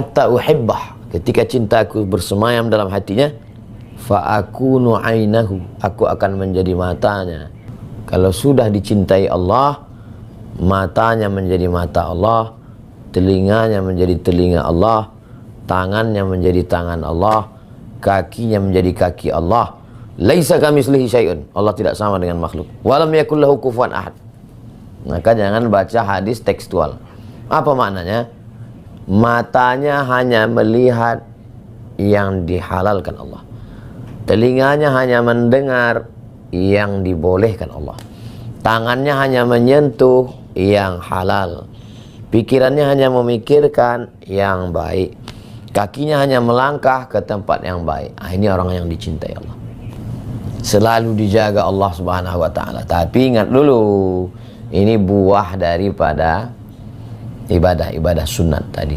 hatta uhibbah, ketika cintaku bersemayam dalam hatinya, fa akunu ainahu, aku akan menjadi matanya. Kalau sudah dicintai Allah, matanya menjadi mata Allah, telinganya menjadi telinga Allah, tangannya menjadi tangan Allah, kakinya menjadi kaki Allah. Laisa kamitslihi syai'un, Allah tidak sama dengan makhluk. Walam yakul lahu kufuwan ahad. Maka jangan baca hadis tekstual. Apa maknanya? Matanya hanya melihat yang dihalalkan Allah, telinganya hanya mendengar yang dibolehkan Allah, tangannya hanya menyentuh yang halal, pikirannya hanya memikirkan yang baik, kakinya hanya melangkah ke tempat yang baik. Ini orang yang dicintai Allah, selalu dijaga Allah Subhanahu wa ta'ala. Tapi ingat dulu, ini buah daripada ibadah sunat tadi.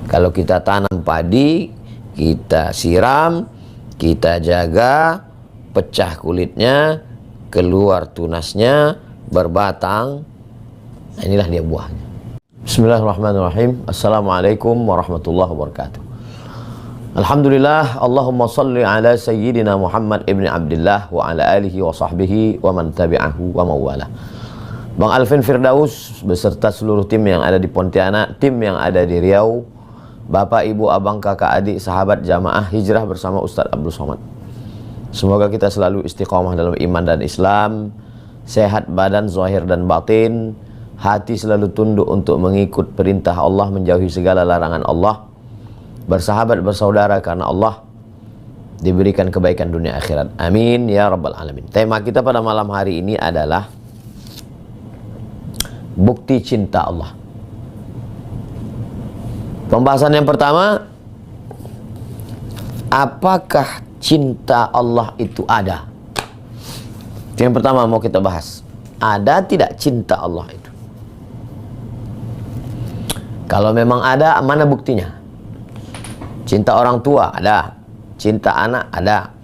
Kalau kita tanam padi, kita siram, kita jaga, pecah kulitnya, keluar tunasnya, berbatang, inilah dia buahnya. Bismillahirrahmanirrahim. Assalamualaikum warahmatullahi wabarakatuh. Alhamdulillah, Allahumma salli ala sayyidina Muhammad ibn Abdullah wa ala alihi wa sahbihi wa man tabi'ahu wa mawala. Bang Alvin Firdaus beserta seluruh tim yang ada di Pontianak, tim yang ada di Riau, Bapak, Ibu, Abang, Kakak, Adik, sahabat jamaah hijrah bersama Ustadz Abdul Somad. Semoga kita selalu istiqomah dalam iman dan Islam, sehat badan, zahir dan batin, hati selalu tunduk untuk mengikut perintah Allah, menjauhi segala larangan Allah, bersahabat bersaudara karena Allah, diberikan kebaikan dunia akhirat. Amin ya rabbal alamin. Tema kita pada malam hari ini adalah bukti cinta Allah. Pembahasan yang pertama, apakah cinta Allah itu ada? Yang pertama mau kita bahas, ada tidak cinta Allah itu? Kalau memang ada, mana buktinya? Cinta orang tua ada, cinta anak ada,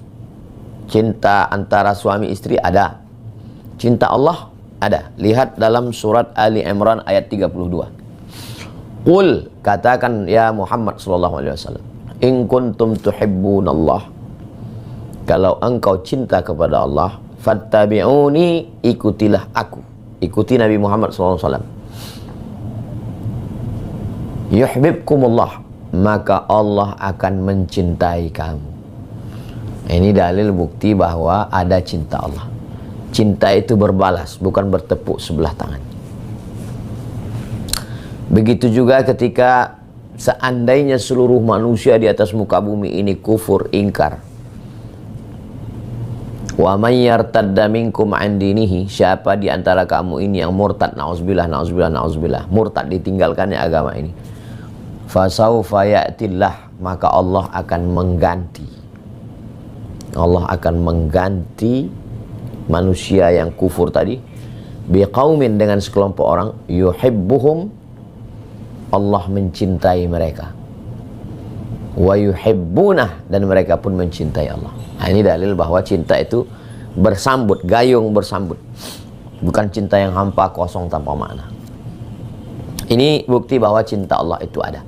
cinta antara suami istri ada, cinta Allah ada. Lihat dalam surat Ali Imran ayat 32. Qul, katakan ya Muhammad sallallahu alaihi wasallam, in kuntum tuhibbunallah, kalau engkau cinta kepada Allah, fattabi'uni, ikutilah aku, ikuti Nabi Muhammad sallallahu alaihi wasallam. Yuhibbukumullah, maka Allah akan mencintai kamu. Ini dalil bukti bahwa ada cinta Allah. Cinta itu berbalas, bukan bertepuk sebelah tangan. Begitu juga ketika seandainya seluruh manusia di atas muka bumi ini kufur, ingkar. Wa may yartadda minkum an dinihi, siapa di antara kamu ini yang murtad, nauzubillah, nauzubillah, nauzubillah, murtad, ditinggalkannya agama ini, fasaufa ya'tillah, maka Allah akan mengganti. Allah akan mengganti manusia yang kufur tadi biqaumin, dengan sekelompok orang, yuhibbuhum, Allah mencintai mereka, wa yuhibbunah, dan mereka pun mencintai Allah. Nah, ini dalil bahwa cinta itu bersambut, gayung bersambut, bukan cinta yang hampa, kosong, tanpa makna. Ini bukti bahwa cinta Allah itu ada.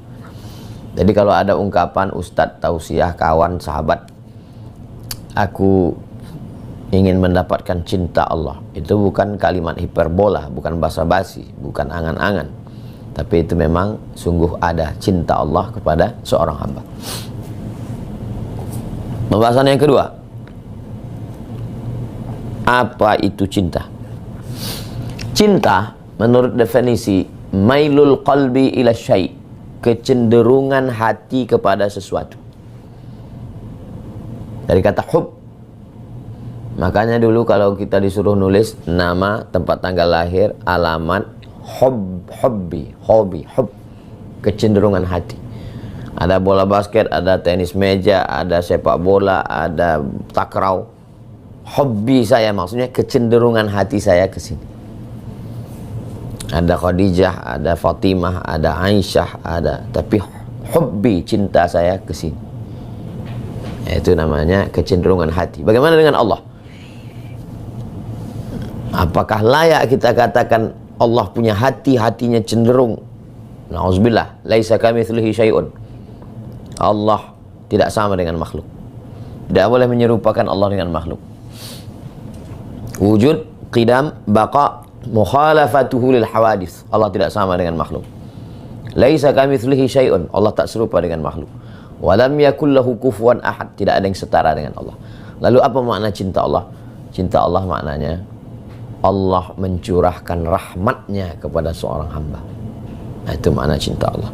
Jadi kalau ada ungkapan ustadz, tausiah, kawan, sahabat, aku ingin mendapatkan cinta Allah, itu bukan kalimat hiperbola, bukan basa-basi, bukan angan-angan, tapi itu memang sungguh ada cinta Allah kepada seorang hamba. Pembahasan yang kedua, apa itu cinta? Cinta menurut definisi, mailul qalbi ila syai', kecenderungan hati kepada sesuatu. Dari kata hub. Makanya dulu kalau kita disuruh nulis nama, tempat tanggal lahir, alamat, hobi, kecenderungan hati. Ada bola basket, ada tenis meja, ada sepak bola, ada takraw. Hobi saya maksudnya kecenderungan hati saya ke sini. Ada Khadijah, ada Fatimah, ada Aisyah, ada, tapi hobi, cinta saya ke sini. Itu namanya kecenderungan hati. Bagaimana dengan Allah? Apakah layak kita katakan Allah punya hati, hatinya cenderung? Nauzubillah, laisa kamitslihi syai'un. Allah tidak sama dengan makhluk. Tidak boleh menyerupakan Allah dengan makhluk. Wujud, qidam, baqa, mukhalafatuhu lil hawadits. Allah tidak sama dengan makhluk. Laisa kamitslihi syai'un. Allah tak serupa dengan makhluk. Wa lam yakul lahu kufuwan ahad. Tidak ada yang setara dengan Allah. Lalu apa makna cinta Allah? Cinta Allah maknanya Allah mencurahkan rahmatnya kepada seorang hamba. Nah, itu makna cinta Allah.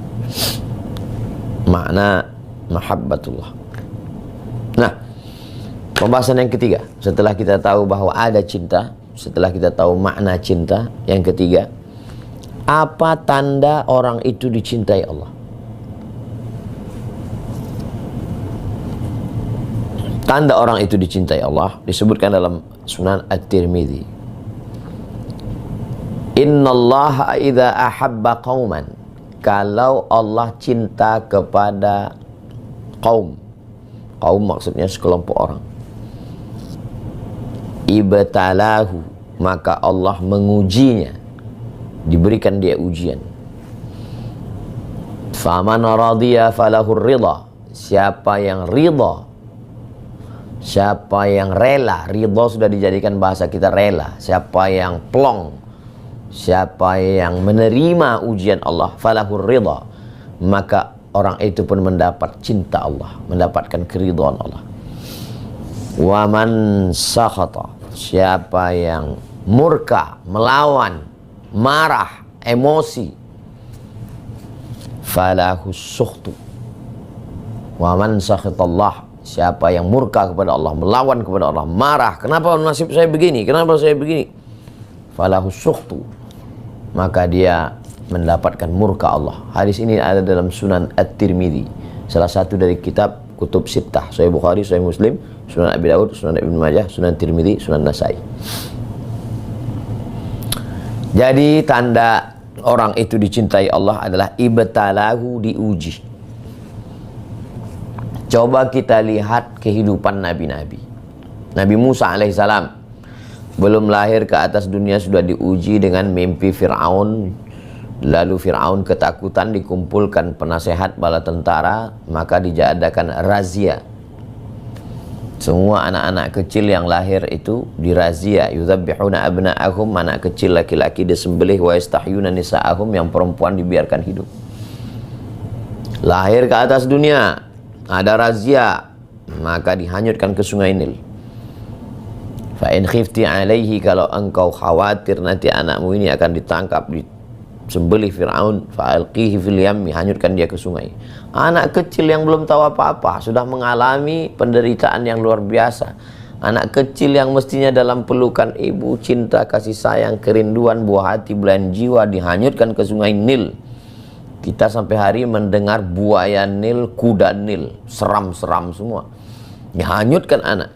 Makna mahabbatullah. Nah, pembahasan yang ketiga, setelah kita tahu bahwa ada cinta, setelah kita tahu makna cinta, yang ketiga, apa tanda orang itu dicintai Allah? Tanda orang itu dicintai Allah disebutkan dalam Sunan At-Tirmidzi. Innallaha idza ahabba qauman, kalau Allah cinta kepada kaum maksudnya sekelompok orang, ibtalahu, maka Allah mengujinya, diberikan dia ujian. Faman radiya falahur ridha, siapa yang ridha, siapa yang rela, ridha sudah dijadikan bahasa kita rela, siapa yang plong, siapa yang menerima ujian Allah, falahur ridha, maka orang itu pun mendapat cinta Allah, mendapatkan keridhaan Allah. Wa man sakhata, siapa yang murka, melawan, marah, emosi, falahu sukhtu. Wa man sakhata Allah, siapa yang murka kepada Allah, melawan kepada Allah, marah, kenapa nasib saya begini, kenapa saya begini, falahu sukhtu, maka dia mendapatkan murka Allah. Hadis ini ada dalam Sunan At-Tirmidzi, salah satu dari kitab kutub sittah, Sahih Bukhari, Sahih Muslim, Sunan Abi Daud, Sunan Ibnu Majah, Sunan Tirmidzi, Sunan Nasai. Jadi tanda orang itu dicintai Allah adalah ibtalahu, diuji. Coba kita lihat kehidupan nabi-nabi. Nabi Musa alaihissalam belum lahir ke atas dunia sudah diuji dengan mimpi Fir'aun. Lalu Fir'aun ketakutan, dikumpulkan penasehat bala tentara, maka diadakan razia. Semua anak-anak kecil yang lahir itu dirazia. Yudzabbihuna abna'ahum, anak kecil laki-laki disembelih, wa yastahyuna nisa'ahum, yang perempuan dibiarkan hidup. Lahir ke atas dunia, ada razia, maka dihanyutkan ke sungai Nil. Fa in khifti alaihi, kalau engkau khawatir nanti anakmu ini akan ditangkap, sembelih Fir'aun, fa'alqihi fil yammi, hanyutkan dia ke sungai. Anak kecil yang belum tahu apa-apa sudah mengalami penderitaan yang luar biasa. Anak kecil yang mestinya dalam pelukan ibu, cinta, kasih sayang, kerinduan, buah hati, belahan jiwa, dihanyutkan ke sungai Nil. Kita sampai hari mendengar buaya Nil, kuda Nil, seram-seram semua. Dihanyutkan anak.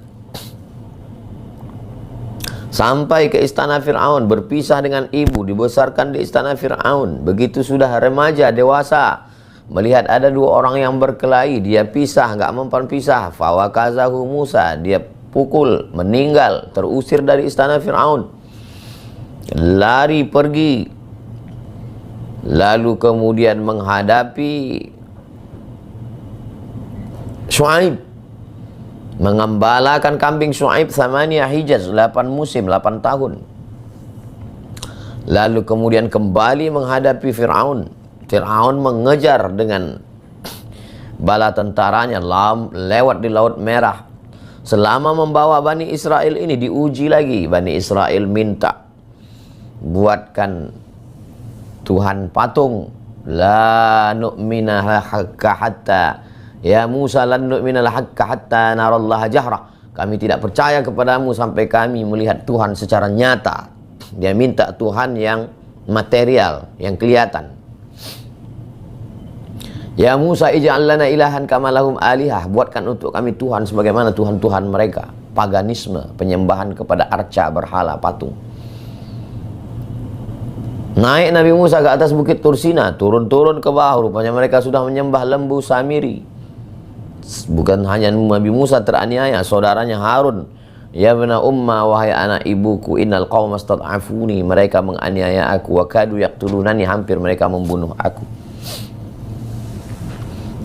Sampai ke istana Fir'aun, berpisah dengan ibu, dibesarkan di istana Fir'aun. Begitu sudah remaja, dewasa, melihat ada dua orang yang berkelahi, dia pisah, nggak mempan pisah. Fawakazahu Musa, dia pukul, meninggal, terusir dari istana Fir'aun. Lari pergi. Lalu kemudian menghadapi Syuaib, mengembalakan kambing Syuaib Thamaniyah Hijaz, 8 musim, 8 tahun. Lalu kemudian kembali menghadapi Fir'aun. Fir'aun mengejar dengan bala tentaranya lewat di Laut Merah. Selama membawa Bani Israel ini diuji lagi. Bani Israel minta, buatkan Tuhan patung. La nu'mina hakka hatta, ya Musa, lan nu'mina lahakka hatta narallaha jahra. Kami tidak percaya kepadamu sampai kami melihat Tuhan secara nyata. Dia minta Tuhan yang material, yang kelihatan. Ya Musa, ij'al lana ilahan kama lahum alihah, buatkan untuk kami Tuhan sebagaimana Tuhan-Tuhan mereka. Paganisme, penyembahan kepada arca, berhala, patung. Naik Nabi Musa ke atas bukit Tursina, turun-turun ke bawah, rupanya mereka sudah menyembah lembu Samiri. Bukan hanya Nabi Musa teraniaya, saudaranya Harun. Ya bena umma, wahai anak ibuku, innal qauma stad'afuni, mereka menganiaya aku, wa kadu yaqtulunani, hampir mereka membunuh aku.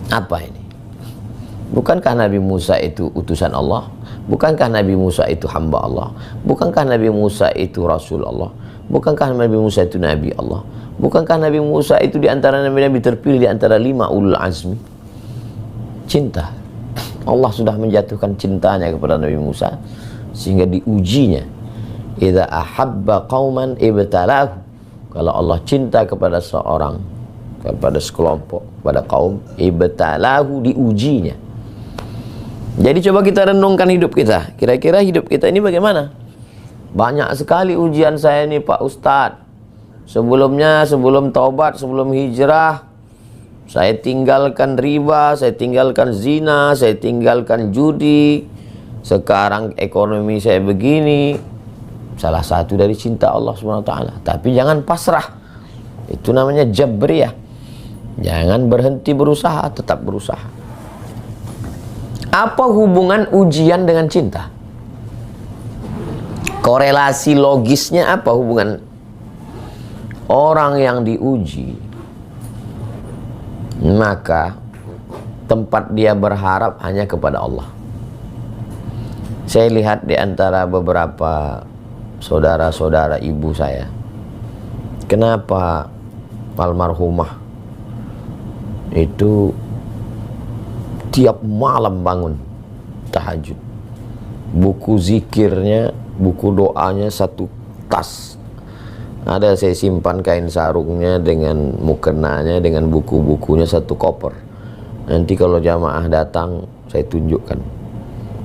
Apa ini? Bukankah Nabi Musa itu utusan Allah? Bukankah Nabi Musa itu hamba Allah? Bukankah Nabi Musa itu Rasul Allah? Bukankah Nabi Musa itu Nabi Allah? Bukankah Nabi Musa itu di antara Nabi-Nabi terpilih di antara 5 ulul azmi? Cinta. Allah sudah menjatuhkan cintanya kepada Nabi Musa sehingga diujinya. Idza ahabba qauman ibtalahu. Kalau Allah cinta kepada seorang, kepada sekelompok, kepada kaum, ibtalahu, diujinya. Jadi coba kita renungkan hidup kita. Kira-kira hidup kita ini bagaimana? Banyak sekali ujian saya nih Pak Ustadz. Sebelumnya, sebelum taubat, sebelum hijrah, saya tinggalkan riba, saya tinggalkan zina, saya tinggalkan judi. Sekarang ekonomi saya begini. Salah satu dari cinta Allah SWT. Tapi jangan pasrah. Itu namanya jabriyah. Jangan berhenti berusaha, tetap berusaha. Apa hubungan ujian dengan cinta? Korelasi logisnya apa hubungan? Orang yang diuji, maka tempat dia berharap hanya kepada Allah. Saya lihat di antara beberapa saudara-saudara ibu saya, kenapa almarhumah itu tiap malam bangun tahajud, buku zikirnya, buku doanya satu tas. Ada saya simpan kain sarungnya dengan mukenanya, dengan buku-bukunya satu koper. Nanti kalau jamaah datang saya tunjukkan.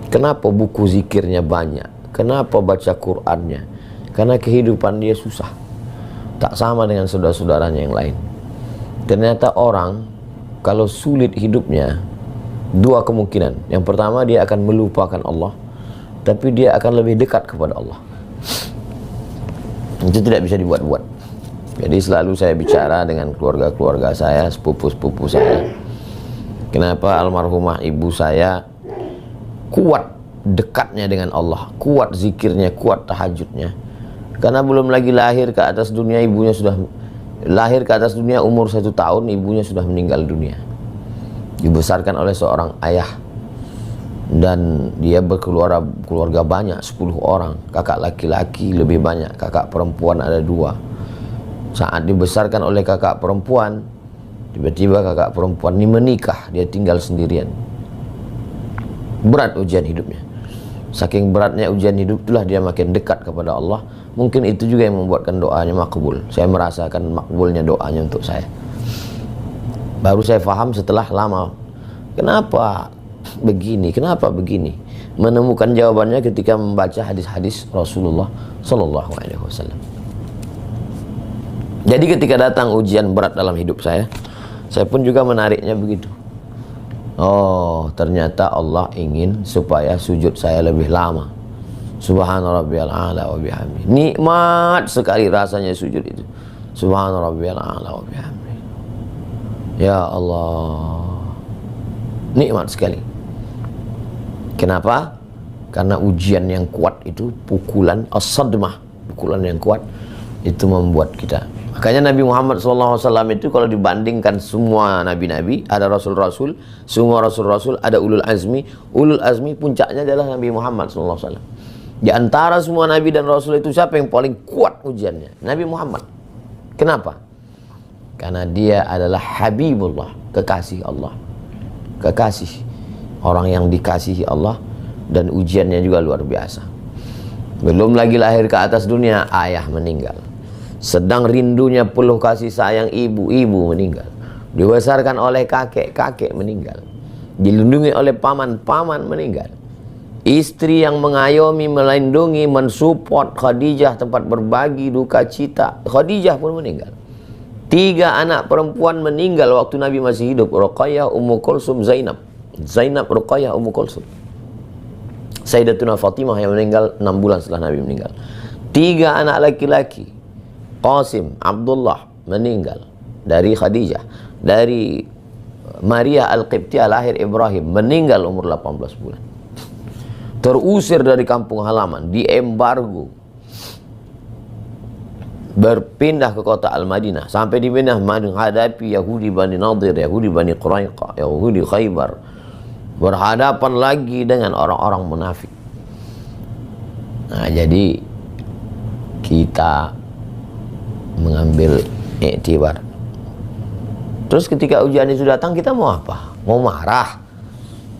Kenapa buku zikirnya banyak? Kenapa baca Qur'annya? Karena kehidupan dia susah, tak sama dengan saudara-saudaranya yang lain. Ternyata orang kalau sulit hidupnya, dua kemungkinan. Yang pertama, dia akan melupakan Allah, tapi dia akan lebih dekat kepada Allah. Itu tidak bisa dibuat-buat. Jadi selalu saya bicara dengan keluarga-keluarga saya, sepupu-sepupu saya. Kenapa almarhumah ibu saya kuat dekatnya dengan Allah, kuat zikirnya, kuat tahajudnya? Karena belum lagi lahir ke atas dunia, ibunya sudah lahir ke atas dunia umur 1 tahun, ibunya sudah meninggal dunia. Dibesarkan oleh seorang ayah, dan dia berkeluarga banyak, 10 orang. Kakak laki-laki lebih banyak, kakak perempuan ada 2. Saat dibesarkan oleh kakak perempuan, tiba-tiba kakak perempuan ini menikah, dia tinggal sendirian. Berat ujian hidupnya. Saking beratnya ujian hidup, itulah dia makin dekat kepada Allah. Mungkin itu juga yang membuatkan doanya makbul. Saya merasakan makbulnya doanya untuk saya. Baru saya faham setelah lama. Kenapa begini? Kenapa begini? Menemukan jawabannya ketika membaca hadis-hadis Rasulullah Sallallahu Alaihi Wasallam. Jadi ketika datang ujian berat dalam hidup saya pun juga menariknya begitu. Oh, ternyata Allah ingin supaya sujud saya lebih lama. Subhana rabbiyal a'la wa bihamdi. Nikmat sekali rasanya sujud itu. Subhana rabbiyal a'la wa bihamdi. Ya Allah, nikmat sekali. Kenapa? Karena ujian yang kuat itu, pukulan as-sadmah, pukulan yang kuat itu membuat kita. Makanya Nabi Muhammad SAW itu kalau dibandingkan semua nabi-nabi, ada rasul-rasul, semua rasul-rasul, ada ulul azmi. Ulul azmi puncaknya adalah Nabi Muhammad SAW. Di antara semua nabi dan rasul itu siapa yang paling kuat ujiannya? Nabi Muhammad. Kenapa? Karena dia adalah Habibullah, kekasih Allah, kekasih, orang yang dikasihi Allah, dan ujiannya juga luar biasa. Belum lagi lahir ke atas dunia, ayah meninggal. Sedang rindunya peluh kasih sayang ibu, ibu meninggal. Dibesarkan oleh kakek, kakek meninggal. Dilindungi oleh paman, paman meninggal. Istri yang mengayomi, melindungi, mensupport Khadijah, tempat berbagi duka cita, Khadijah pun meninggal. 3 anak perempuan meninggal waktu Nabi masih hidup. Ruqayyah, Ummu Kulsum, Zainab. Zainab, Ruqayyah, Ummu Kulsum. Sayyidatuna Fatimah yang meninggal 6 bulan setelah Nabi meninggal. 3 anak laki-laki, Qasim, Abdullah meninggal dari Khadijah. Dari Maria Al-Qibtiyah lahir Ibrahim, meninggal umur 18 bulan. Terusir dari kampung halaman, diembargo, berpindah ke kota Al-Madinah. Sampai di Madinah menghadapi Yahudi Bani Nadir, Yahudi Bani Quraiqah, Yahudi Khaybar, berhadapan lagi dengan orang-orang munafik. Nah, jadi kita mengambil iktibar. Terus ketika ujian itu datang, kita mau apa? Mau marah?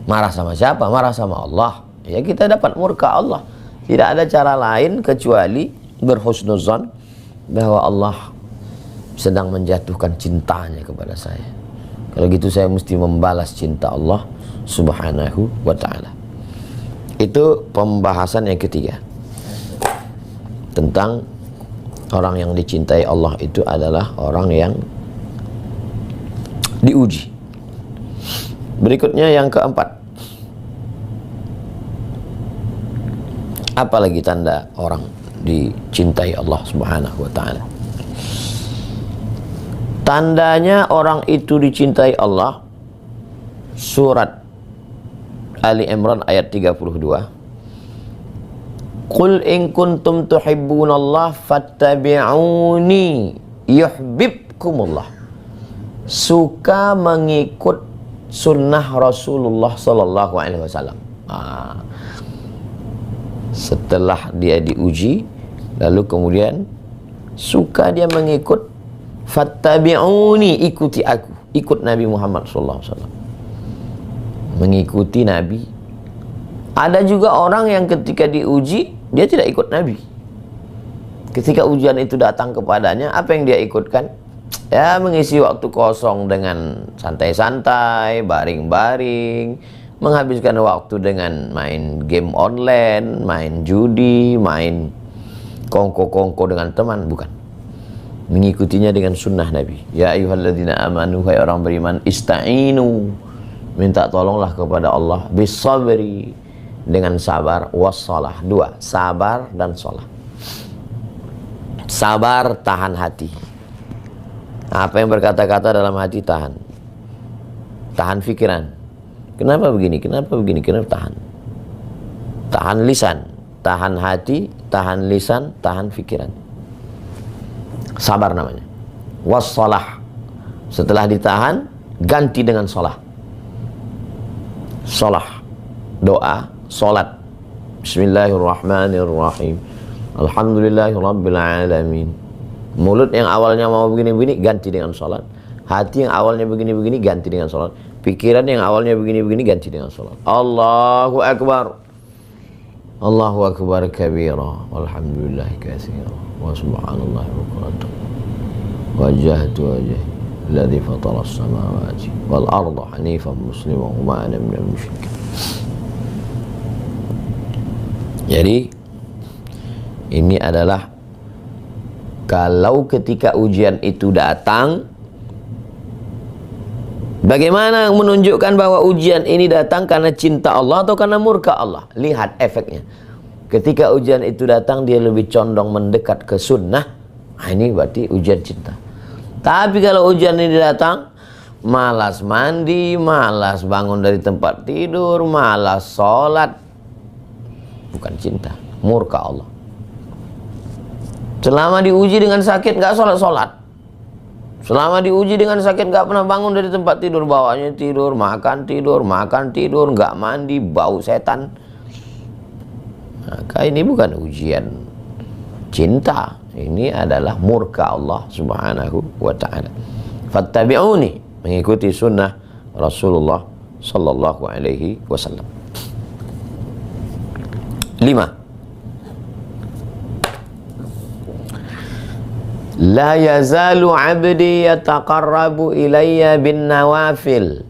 Marah sama siapa? Marah sama Allah. Ya, kita dapat murka Allah. Tidak ada cara lain kecuali berhusnuzan bahwa Allah sedang menjatuhkan cintanya kepada saya. Kalau gitu saya mesti membalas cinta Allah subhanahu wa ta'ala. Itu pembahasan yang ketiga, tentang orang yang dicintai Allah itu adalah orang yang diuji. Berikutnya yang keempat, apalagi tanda orang dicintai Allah subhanahu wa ta'ala? Tandanya orang itu dicintai Allah, surat Ali Imran ayat 32, Qul in kuntum tuhibbunallah fattabi'uni yuhibbukumullah. Suka mengikut sunnah Rasulullah sallallahu alaihi wasallam. Setelah dia diuji, lalu kemudian suka dia mengikut, fattabi'uni, ikuti aku, ikut Nabi Muhammad sallallahu alaihi wasallam, mengikuti Nabi. Ada juga orang yang ketika diuji dia tidak ikut Nabi. Ketika ujian itu datang kepadanya, apa yang dia ikutkan? Ya, mengisi waktu kosong dengan santai-santai, baring-baring, menghabiskan waktu dengan main game online, main judi, main kongko-kongko dengan teman. Bukan. Mengikutinya dengan sunnah Nabi. Ya ayyuhalladzina amanu, hai orang beriman, ista'inu, minta tolonglah kepada Allah, bisabri, dengan sabar, wassalah, dua, sabar dan sholat. Sabar, tahan hati. Apa yang berkata-kata dalam hati tahan. Tahan pikiran. Kenapa begini? Kenapa begini? Kenapa tahan? Tahan lisan, tahan hati, tahan lisan, tahan pikiran. Sabar namanya. Wassalah. Setelah ditahan, ganti dengan sholat. Sholat, doa, sholat. Bismillahirrahmanirrahim. Alhamdulillahirabbil alamin. Mulut yang awalnya mau begini-begini ganti dengan sholat. Hati yang awalnya begini-begini ganti dengan sholat. Pikiran yang awalnya begini-begini ganti dengan sholat. Allahu Akbar. Allahu Akbar kabira. Walhamdulillah katsira. Wa subhanallah bukratan. Wajjahtu wajhi alladhi fatara as-samawati wal arda hanifan musliman wa ma ana minal musyrikin. Jadi ini adalah kalau ketika ujian itu datang, bagaimana menunjukkan bahwa ujian ini datang karena cinta Allah atau karena murka Allah? Lihat efeknya. Ketika ujian itu datang, dia lebih condong mendekat ke sunnah. Nah, ini berarti ujian cinta. Tapi kalau ujian ini datang, malas mandi, malas bangun dari tempat tidur, malas sholat, bukan cinta, murka Allah. Selama diuji dengan sakit nggak sholat-sholat, selama diuji dengan sakit nggak pernah bangun dari tempat tidur, bawahnya tidur, makan tidur, nggak mandi, bau setan, maka ini bukan ujian cinta, ini adalah murka Allah subhanahu wa ta'ala. Fattabi'uni, mengikuti sunnah Rasulullah sallallahu alaihi wasallam. 5. La yazalu abdi yataqarrabu ilayya bin nawafil.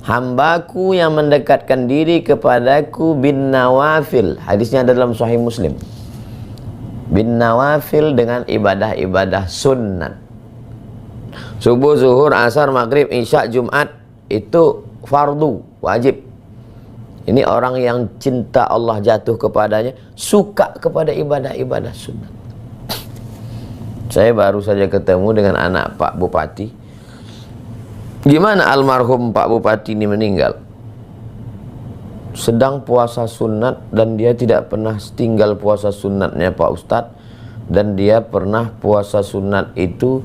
Hambaku yang mendekatkan diri kepadaku bin nawafil. Hadisnya ada dalam Sahih Muslim. Bin nawafil dengan ibadah-ibadah sunnat. Subuh, zuhur, asar, maghrib, isya, Jumat itu fardu, wajib. Ini orang yang cinta Allah jatuh kepadanya, suka kepada ibadah-ibadah sunnat. Saya baru saja ketemu dengan anak Pak Bupati. Gimana almarhum Pak Bupati ini meninggal? Sedang puasa sunat dan dia tidak pernah tinggal puasa sunatnya Pak Ustadz. Dan dia pernah puasa sunat itu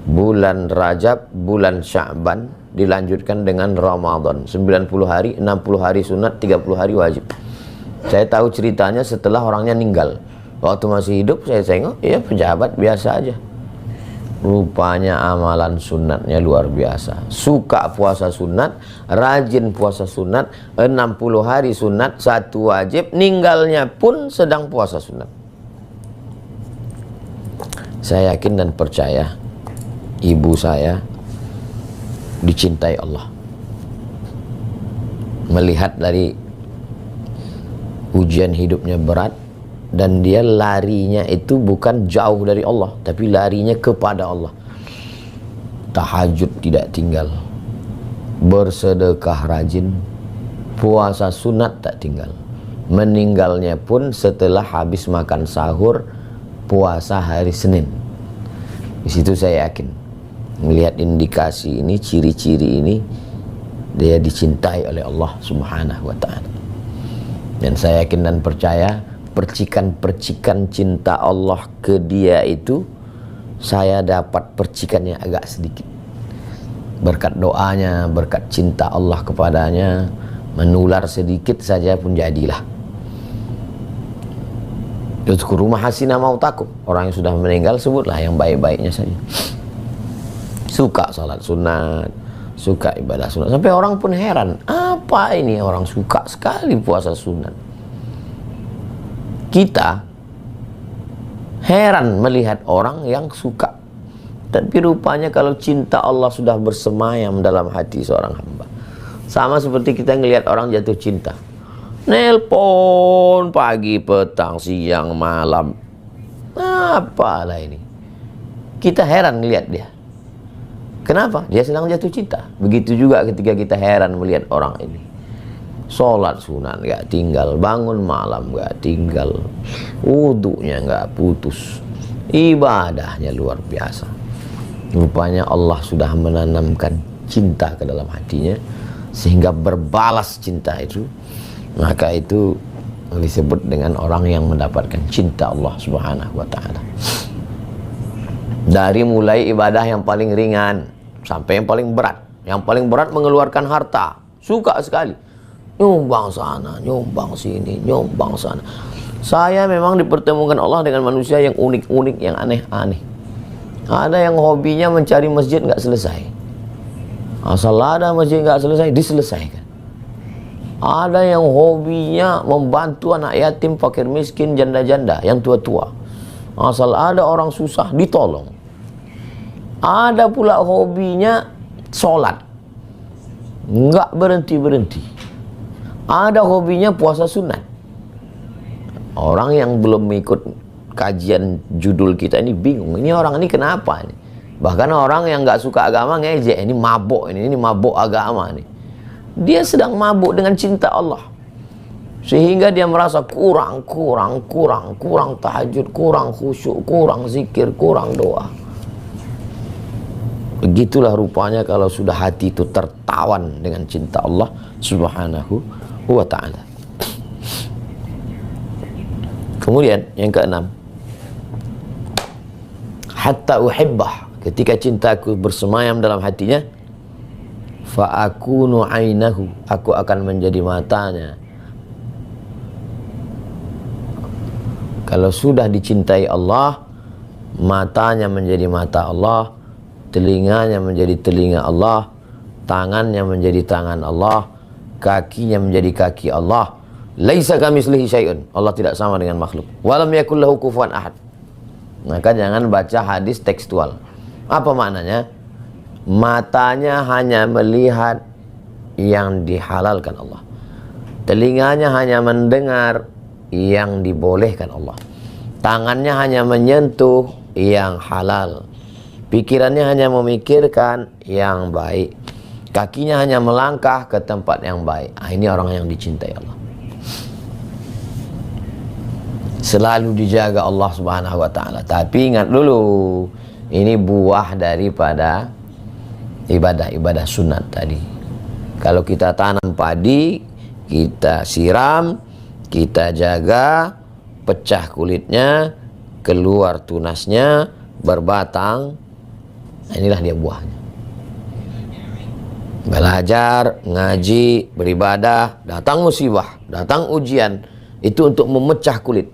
bulan Rajab, bulan Sya'ban. dilanjutkan dengan Ramadan. 90 hari, 60 hari sunat, 30 hari wajib. Saya tahu ceritanya setelah orangnya meninggal. Waktu masih hidup saya tengok, ya pejabat biasa aja. Rupanya amalan sunatnya luar biasa. Suka puasa sunat, rajin puasa sunat, 60 hari sunat, 1 wajib, ninggalnya pun sedang puasa sunat. Saya yakin dan percaya ibu saya dicintai Allah. Melihat dari ujian hidupnya berat, dan dia larinya itu bukan jauh dari Allah, tapi larinya kepada Allah. Tahajud tidak tinggal, bersedekah rajin, puasa sunat tak tinggal. Meninggalnya pun setelah habis makan sahur, puasa hari Senin. Di situ saya yakin, melihat indikasi ini, ciri-ciri ini, dia dicintai oleh Allah Subhanahu wa ta'ala. Dan saya yakin dan percaya percikan-percikan cinta Allah ke dia itu, saya dapat percikannya agak sedikit. Berkat doanya, berkat cinta Allah kepadanya, menular sedikit saja pun jadilah. Yudhkuru mahasina mautakum. Orang yang sudah meninggal sebutlah yang baik-baiknya saja. Suka salat sunat, suka ibadah sunat. Sampai orang pun heran, apa ini orang suka sekali puasa sunat. Kita heran melihat orang yang suka, tapi rupanya kalau cinta Allah sudah bersemayam dalam hati seorang hamba, sama seperti kita ngelihat orang jatuh cinta, nelpon pagi, petang, siang, malam, apalah ini, kita heran melihat dia. Kenapa? Dia sedang jatuh cinta. Begitu juga ketika kita heran melihat orang ini, sholat sunat gak tinggal, bangun malam gak tinggal, wudunya gak putus, ibadahnya luar biasa. Rupanya Allah sudah menanamkan cinta ke dalam hatinya, sehingga berbalas cinta itu. Maka itu disebut dengan orang yang mendapatkan cinta Allah Subhanahu wa ta'ala. Dari mulai ibadah yang paling ringan sampai yang paling berat. Yang paling berat mengeluarkan harta, suka sekali, nyumbang sana, nyumbang sini, nyumbang sana. Saya memang dipertemukan Allah dengan manusia yang unik-unik, yang aneh-aneh. Ada yang hobinya mencari masjid nggak selesai. Asal ada masjid nggak selesai, diselesaikan. Ada yang hobinya membantu anak yatim, fakir miskin, janda-janda, yang tua-tua. Asal ada orang susah, ditolong. Ada pula hobinya sholat, nggak berhenti-berhenti. Ada hobinya puasa sunat. Orang yang belum ikut kajian judul kita ini bingung, ini orang ini kenapa ini? Bahkan orang yang nggak suka agama ngejek, ini mabuk, ini mabuk agama nih. Dia sedang mabuk dengan cinta Allah, sehingga dia merasa kurang tahajud, kurang khusyuk, kurang zikir, kurang doa. Begitulah rupanya kalau sudah hati itu tertawan dengan cinta Allah Subhanahu wa ta'ala. Kemudian yang keenam, hatta uhibbah, ketika cintaku bersemayam dalam hatinya, fa akunu ainahu, aku akan menjadi matanya. Kalau sudah dicintai Allah, matanya menjadi mata Allah, telinganya menjadi telinga Allah, tangannya menjadi tangan Allah, kakinya menjadi kaki Allah. Laisa kamitslihi syai'un, Allah tidak sama dengan makhluk. Walam yakul lahu kufuwan ahad. Maka jangan baca hadis tekstual. Apa maknanya? Matanya hanya melihat yang dihalalkan Allah, telinganya hanya mendengar yang dibolehkan Allah, tangannya hanya menyentuh yang halal, pikirannya hanya memikirkan yang baik, kakinya hanya melangkah ke tempat yang baik. Ini orang yang dicintai Allah. Selalu dijaga Allah Subhanahu wa ta'ala. Tapi ingat dulu, ini buah daripada ibadah-ibadah sunat tadi. Kalau kita tanam padi, kita siram, kita jaga, pecah kulitnya, keluar tunasnya, berbatang, inilah dia buahnya. Belajar, ngaji, beribadah, datang musibah, datang ujian, itu untuk memecah kulit.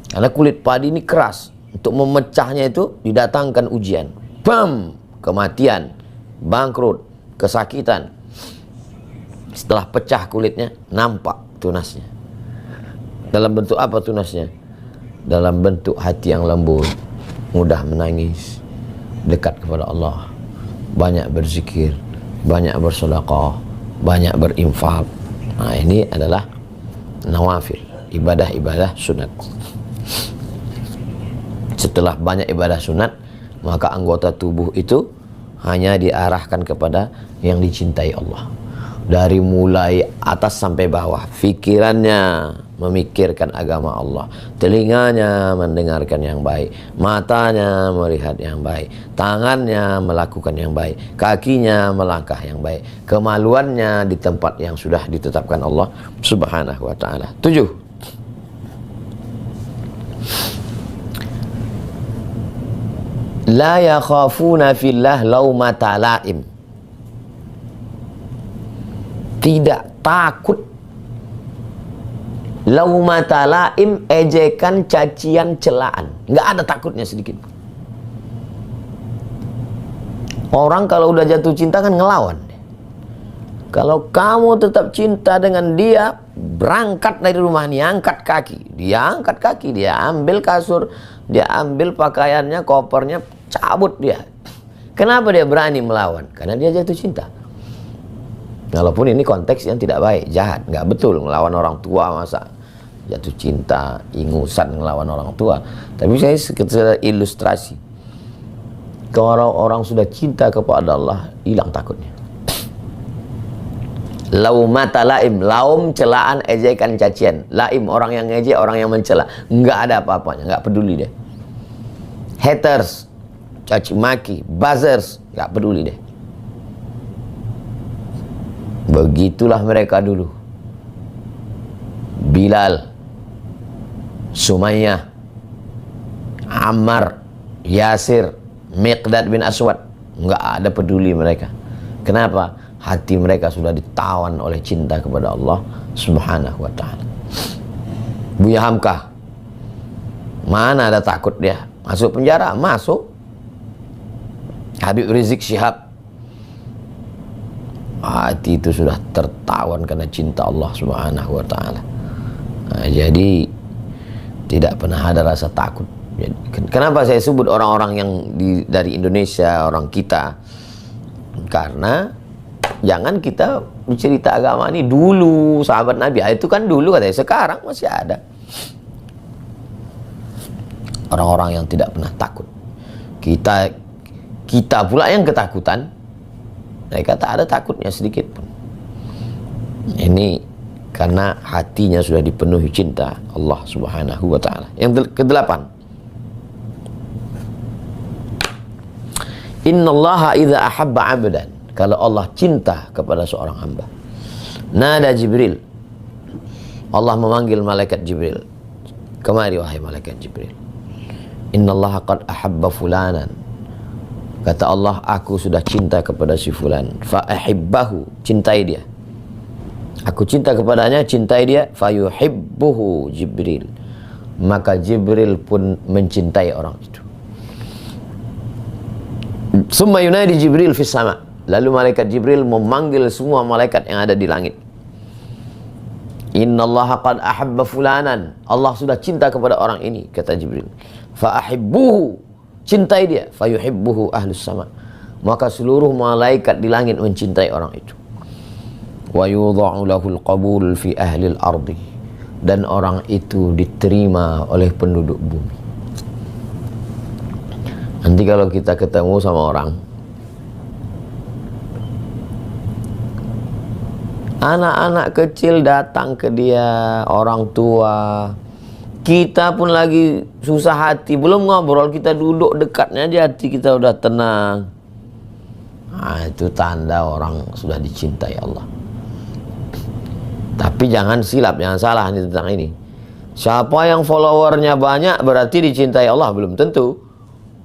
Karena kulit padi ini keras. Untuk memecahnya itu didatangkan ujian. Bam! Kematian, bangkrut, kesakitan. Setelah pecah kulitnya, nampak tunasnya. Dalam bentuk apa tunasnya? Dalam bentuk hati yang lembut, mudah menangis, dekat kepada Allah, banyak berzikir, banyak bersedekah, banyak berinfak. Nah, ini adalah nawafil, ibadah-ibadah sunat. Setelah banyak ibadah sunat, maka anggota tubuh itu hanya diarahkan kepada yang dicintai Allah. Dari mulai atas sampai bawah, pikirannya memikirkan agama Allah, telinganya mendengarkan yang baik, matanya melihat yang baik, tangannya melakukan yang baik, kakinya melangkah yang baik, kemaluannya di tempat yang sudah ditetapkan Allah Subhanahu wa ta'ala. 7. La yakhafuna fillah laumata laim. Tidak takut laumata laim, ejekan, cacian, celaan. Nggak ada takutnya sedikit. Orang kalau udah jatuh cinta kan ngelawan. Kalau kamu tetap cinta dengan dia, berangkat dari rumah ini, angkat kaki. Dia angkat kaki, dia ambil kasur, dia ambil pakaiannya, kopernya, cabut dia. Kenapa dia berani melawan? Karena dia jatuh cinta. Walaupun ini konteks yang tidak baik, jahat, nggak betul ngelawan orang tua, masa jatuh cinta, ingusan ngelawan orang tua. Tapi saya sekedar ilustrasi. Kalau orang sudah cinta kepada Allah, hilang takutnya. Laumata laim, laum celaan, ejekan, cacian. Laim orang yang ngejek, orang yang mencela, nggak ada apa-apanya, nggak peduli deh. Haters, caci maki, buzzers, nggak peduli deh. Begitulah mereka dulu. Bilal, Sumayyah, Ammar, Yasir, Miqdad bin Aswad, nggak ada peduli mereka. Kenapa? Hati mereka sudah ditawan oleh cinta kepada Allah Subhanahu wa ta'ala. Buya Hamkah, mana ada takut dia? Masuk penjara? Masuk. Habib Rizik Syihab, hati itu sudah tertawan karena cinta Allah Subhanahu wa ta'ala. Nah, jadi tidak pernah ada rasa takut. Jadi, kenapa saya sebut orang-orang yang dari Indonesia, orang kita? Karena jangan kita bercerita agama ini dulu sahabat Nabi, itu kan dulu katanya, sekarang masih ada orang-orang yang tidak pernah takut. Kita pula yang ketakutan. Mereka tak ada takutnya sedikit pun. Ini karena hatinya sudah dipenuhi cinta Allah Subhanahu wa ta'ala. Yang ke-8, innallaha idza ahabba 'abdan, kalau Allah cinta kepada seorang hamba, nada Jibril, Allah memanggil malaikat Jibril, kemari wahai malaikat Jibril, innallaha qad ahabba fulanan, kata Allah, aku sudah cinta kepada si fulan, fa ahibbahu, cintai dia. Aku cinta kepadanya, cintai dia. Fayuhibbuhu Jibril, maka Jibril pun mencintai orang itu. Summa yunadi Jibril fis sama, lalu malaikat Jibril memanggil semua malaikat yang ada di langit. Innallaha qad ahabba fulanan, Allah sudah cinta kepada orang ini, kata Jibril. Fa ahibbuhu, cintai dia. Fayuhibbuhu ahlus sama, maka seluruh malaikat di langit mencintai orang itu. Wa yudha'u lahul qabul fi ahlil ardi, dan orang itu diterima oleh penduduk bumi. Nanti kalau kita ketemu sama orang, anak-anak kecil datang ke dia, orang tua, kita pun lagi susah hati, belum ngobrol, kita duduk dekatnya aja, hati kita udah tenang. Nah, itu tanda orang sudah dicintai Allah. Tapi jangan silap, jangan salah nih tentang ini. Siapa yang followernya banyak berarti dicintai Allah? Belum tentu.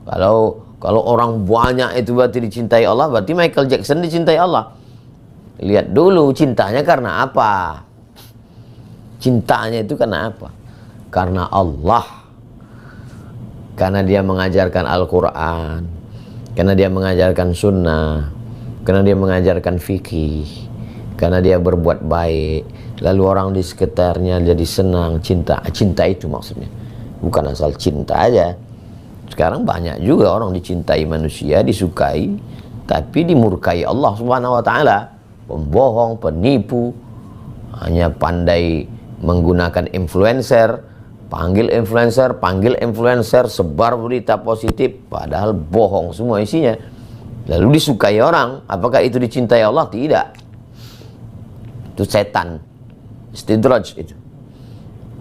Kalau orang banyak itu berarti dicintai Allah, berarti Michael Jackson dicintai Allah. Lihat dulu cintanya karena apa. Cintanya itu karena apa? Karena Allah. Karena dia mengajarkan Al-Quran, karena dia mengajarkan sunnah, karena dia mengajarkan fikih, karena dia berbuat baik, lalu orang di sekitarnya jadi senang. Cinta itu maksudnya, bukan asal cinta aja. Sekarang banyak juga orang dicintai manusia, disukai, tapi dimurkai Allah Subhanahu wa Ta'ala. Pembohong, penipu, hanya pandai menggunakan influencer, panggil influencer, sebar berita positif, padahal bohong semua isinya. Lalu disukai orang, apakah itu dicintai Allah? Tidak. Itu setan, istidraj itu.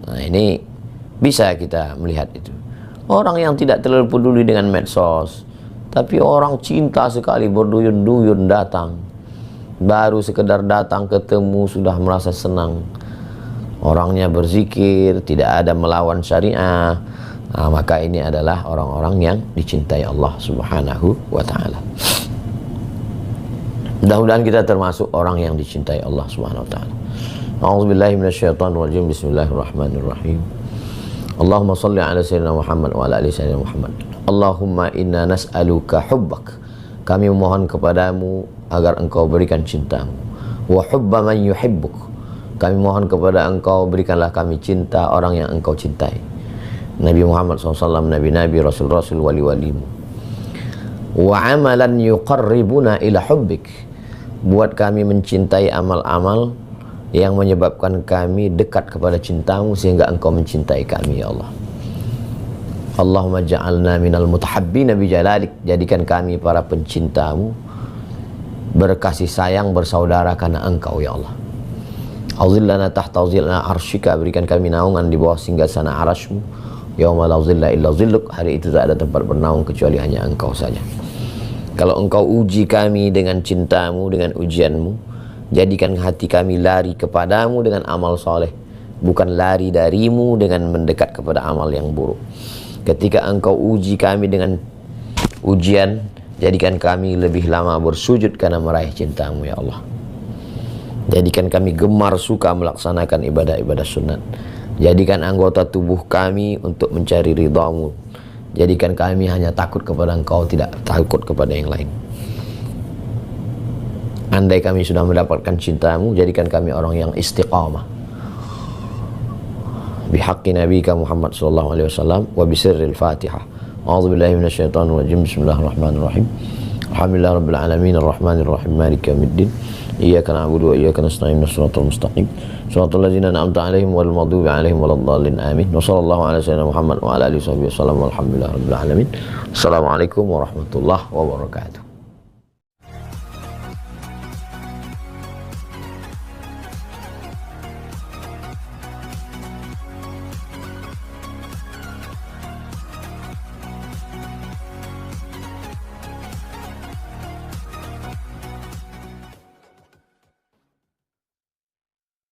Nah, ini bisa kita melihat itu. Orang yang tidak terlalu peduli dengan medsos, tapi orang cinta sekali, berduyun-duyun datang. Baru sekedar datang ketemu sudah merasa senang. Orangnya berzikir, tidak ada melawan syariah. Nah, maka ini adalah orang-orang yang dicintai Allah Subhanahu wa Ta'ala. Mudah-mudahan kita termasuk orang yang dicintai Allah Subhanahu wa Ta'ala. A'udzubillahi minasyaitonirrajim. Bismillahirrahmanirrahim. Allahumma shalli ala sayyidina Muhammad wa ala ali sayyidina Muhammad. Allahumma inna nas'aluka hubbak. Kami memohon kepadamu agar engkau berikan cintamu. Wa hubba man yuhibbuk. Kami mohon kepada engkau, berikanlah kami cinta orang yang engkau cintai. Nabi Muhammad SAW, Nabi-Nabi, Rasul-Rasul, Wali-Walimu. Wa amalan yuqarribuna ila hubbik. Buat kami mencintai amal-amal yang menyebabkan kami dekat kepada cintamu, sehingga engkau mencintai kami, ya Allah. Allahumma ja'alna minal mutahabbina bijalalik. Jadikan kami para pencintamu, berkasih sayang, bersaudara karena engkau, ya Allah. Auzillana tahta zillana arsyika. Berikan kami naungan di bawah singgasana arasmu. Yauma la zilla illa zilluk. Hari itu tak ada tempat bernaung kecuali hanya engkau saja. Kalau engkau uji kami dengan cintamu, dengan ujianmu, jadikan hati kami lari kepadamu dengan amal soleh, bukan lari darimu dengan mendekat kepada amal yang buruk. Ketika engkau uji kami dengan ujian, jadikan kami lebih lama bersujud karena meraih cintamu, ya Allah. Jadikan kami gemar suka melaksanakan ibadah-ibadah sunat. Jadikan anggota tubuh kami untuk mencari ridhamu. Jadikan kami hanya takut kepada engkau, tidak takut kepada yang lain. Andai kami sudah mendapatkan cintamu, jadikan kami orang yang istiqamah. Bihaqqi nabiyika Muhammad sallallahu alaihi wasallam wa bisirril Fatihah. A'udzubillahi minasyaitonir rajim. Bismillahirrahmanirrahim. Alhamdulillahirabbil alamin arrahmanir rahim maliki yaumiddin. Iyyaka na'budu wa iyyaka nasta'in shiratal mustaqim shiratal ladzina an'amta 'alaihim ghairil maghdubi 'alaihim waladdallin amin. Wa sallallahu ala sayyidina Muhammad wa ala alihi wasallam walhamdulillahirabbil alamin. Assalamualaikum warahmatullahi wabarakatuh.